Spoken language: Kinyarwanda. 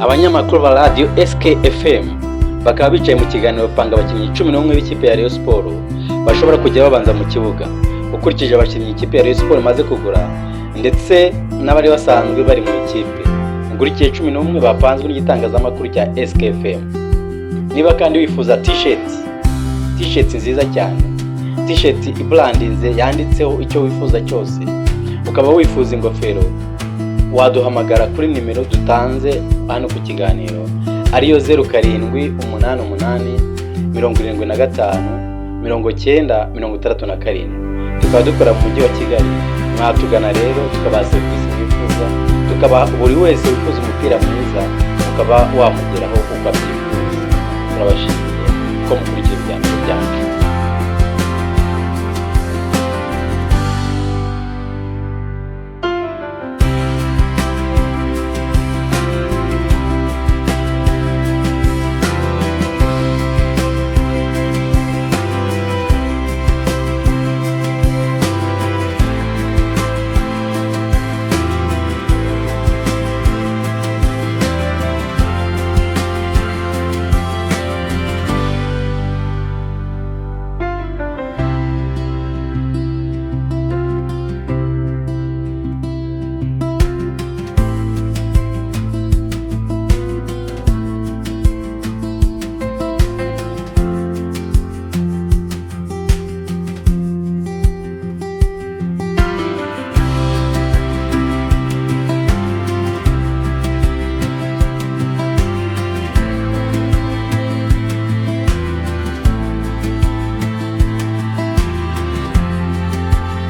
abanyamakuru ba radio SKFM bakaba bicaye mu kiganiro panga abakinnyi 11 b'ikipe ya Rayon Sport bashobora kujya babanza mu kibuga ukurikije abakinnyi ikipe ya Rayon Sport maze kugura ndetse n'abari basanzwe bari mu ikipe ngurikiye 11 bapanzwe n'igitangazamakuru cya SKFM. Niba kandi wifuza t-shirt nziza cyane, t-shirt ibrandinze yanditseho icyo wifuza cyose, ukaba wifuza ingofero, waduhamagara kuri nimero dutanze hano ku kiganiro ariyo 0788 75 90 tukaba dukora mu mujyi wa Kigali. Mwatugana rero tukaba serivisi wifuza, tukaba buri wese wifuza umupira mwiza ukaba wamugeraho uko abyifuza. Turabashimiye ko mukurikira ibyanyu.